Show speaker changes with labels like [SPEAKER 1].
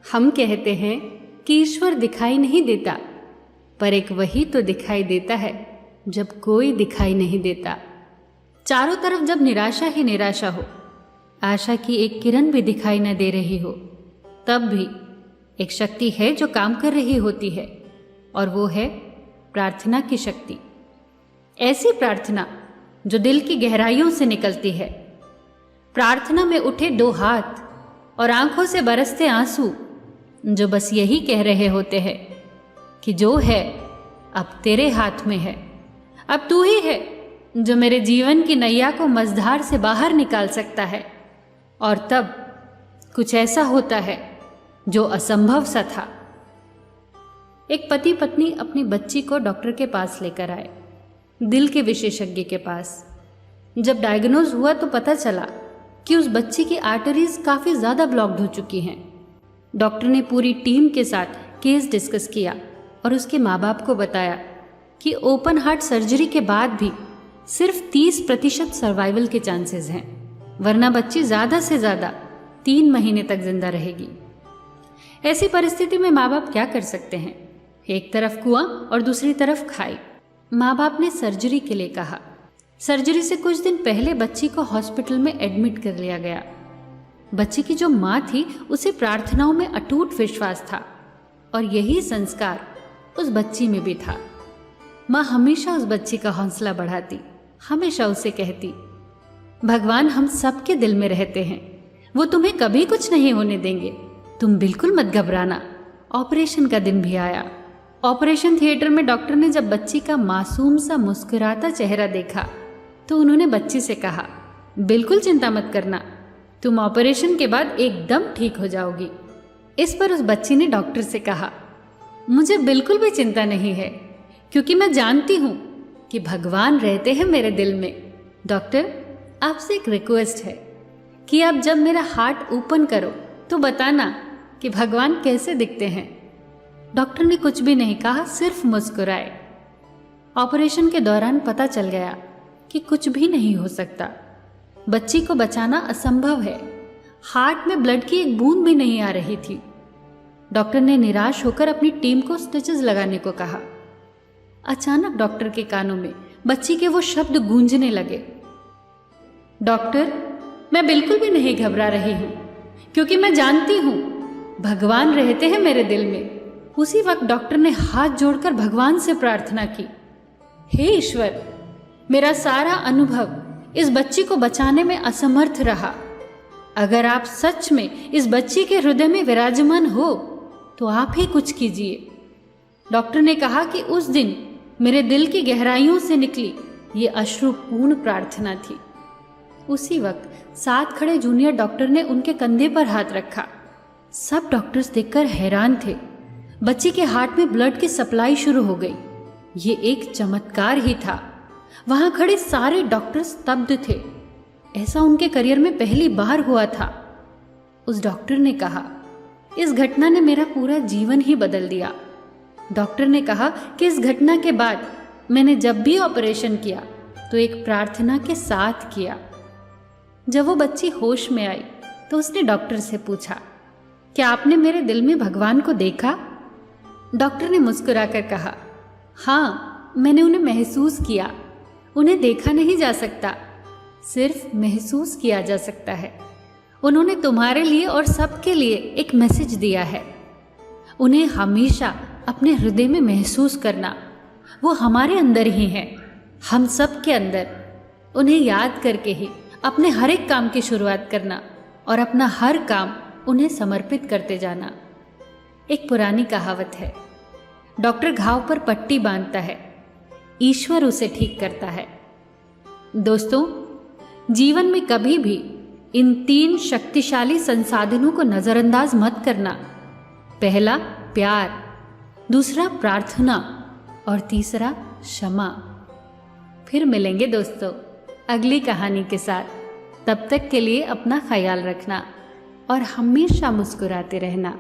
[SPEAKER 1] हम कहते हैं कि ईश्वर दिखाई नहीं देता, पर एक वही तो दिखाई देता है जब कोई दिखाई नहीं देता। चारों तरफ जब निराशा ही निराशा हो, आशा की एक किरण भी दिखाई न दे रही हो, तब भी एक शक्ति है जो काम कर रही होती है, और वो है प्रार्थना की शक्ति। ऐसी प्रार्थना जो दिल की गहराइयों से निकलती है। प्रार्थना में उठे दो हाथ और आंखों से बरसते आंसू जो बस यही कह रहे होते हैं कि जो है अब तेरे हाथ में है, अब तू ही है जो मेरे जीवन की नैया को मझधार से बाहर निकाल सकता है। और तब कुछ ऐसा होता है जो असंभव सा था। एक पति पत्नी अपनी बच्ची को डॉक्टर के पास लेकर आए, दिल के विशेषज्ञ के पास। जब डायग्नोज हुआ तो पता चला कि उस बच्ची की आर्टरीज काफ़ी ज़्यादा ब्लॉक्ड हो चुकी हैं। डॉक्टर ने पूरी टीम के साथ केस डिस्कस किया और उसके माँ बाप को बताया कि ओपन हार्ट सर्जरी के बाद भी सिर्फ 30% सर्वाइवल के चांसेस हैं, वरना बच्ची ज़्यादा से ज़्यादा 3 महीने तक जिंदा रहेगी। ऐसी परिस्थिति में माँ बाप क्या कर सकते हैं? एक तरफ कुआं और दूसरी तरफ खाई। माँ बाप ने सर्जरी के लिए कहा। सर्जरी से कुछ दिन पहले बच्ची को हॉस्पिटल में एडमिट कर लिया गया। बच्ची की जो माँ थी उसे प्रार्थनाओं में अटूट विश्वास था, और यही संस्कार उस बच्ची में भी था। माँ हमेशा उस बच्ची का हौसला बढ़ाती, हमेशा उसे कहती, भगवान हम सबके दिल में रहते हैं, वो तुम्हें कभी कुछ नहीं होने देंगे, तुम बिल्कुल मत घबराना। ऑपरेशन का दिन भी आया। ऑपरेशन थिएटर में डॉक्टर ने जब बच्ची का मासूम सा मुस्कुराता चेहरा देखा तो उन्होंने बच्ची से कहा, बिल्कुल चिंता मत करना, तुम ऑपरेशन के बाद एकदम ठीक हो जाओगी। इस पर उस बच्ची ने डॉक्टर से कहा, मुझे बिल्कुल भी चिंता नहीं है, क्योंकि मैं जानती हूँ कि भगवान रहते हैं मेरे दिल में। डॉक्टर, आपसे एक रिक्वेस्ट है कि आप जब मेरा हार्ट ओपन करो तो बताना कि भगवान कैसे दिखते हैं। डॉक्टर ने कुछ भी नहीं कहा, सिर्फ मुस्कुराए। ऑपरेशन के दौरान पता चल गया कि कुछ भी नहीं हो सकता। बच्ची को बचाना असंभव है। हार्ट में ब्लड की एक बूंद भी नहीं आ रही थी। डॉक्टर ने निराश होकर अपनी टीम को स्टिचेस लगाने को कहा। अचानक डॉक्टर के कानों में बच्ची के वो शब्द गूंजने लगे, डॉक्टर, मैं बिल्कुल भी नहीं घबरा रही हूँ, क्योंकि मैं जानती हूँ भगवान रहते हैं मेरे दिल में। उसी वक्त डॉक्टर ने हाथ जोड़कर भगवान से प्रार्थना की, हे ईश्वर, मेरा सारा अनुभव इस बच्ची को बचाने में असमर्थ रहा। अगर आप सच में इस बच्ची के हृदय में विराजमान हो तो आप ही कुछ कीजिए। डॉक्टर ने कहा कि उस दिन मेरे दिल की गहराइयों से निकली ये अश्रुपूर्ण प्रार्थना थी। उसी वक्त साथ खड़े जूनियर डॉक्टर ने उनके कंधे पर हाथ रखा। सब डॉक्टर्स देखकर हैरान थे। बच्ची के हार्ट में ब्लड की सप्लाई शुरू हो गई। ये एक चमत्कार ही था। वहां खड़े सारे डॉक्टर स्तब्ध थे। ऐसा उनके करियर में पहली बार हुआ था। उस डॉक्टर ने कहा, इस घटना ने मेरा पूरा जीवन ही बदल दिया। डॉक्टर ने कहा कि इस घटना के बाद मैंने जब भी ऑपरेशन किया तो एक प्रार्थना के साथ किया। जब वो बच्ची होश में आई तो उसने डॉक्टर से पूछा, क्या आपने मेरे दिल में भगवान को देखा? डॉक्टर ने मुस्कुराकर कहा, हाँ, मैंने उन्हें महसूस किया। उन्हें देखा नहीं जा सकता, सिर्फ महसूस किया जा सकता है। उन्होंने तुम्हारे लिए और सबके लिए एक मैसेज दिया है। उन्हें हमेशा अपने हृदय में महसूस करना, वो हमारे अंदर ही है, हम सब के अंदर। उन्हें याद करके ही अपने हर एक काम की शुरुआत करना और अपना हर काम उन्हें समर्पित करते जाना। एक पुरानी कहावत है, डॉक्टर घाव पर पट्टी बांधता है, ईश्वर उसे ठीक करता है। दोस्तों, जीवन में कभी भी इन 3 शक्तिशाली संसाधनों को नजरअंदाज मत करना। पहला प्यार, दूसरा प्रार्थना और तीसरा क्षमा। फिर मिलेंगे दोस्तों अगली कहानी के साथ। तब तक के लिए अपना ख्याल रखना और हमेशा मुस्कुराते रहना।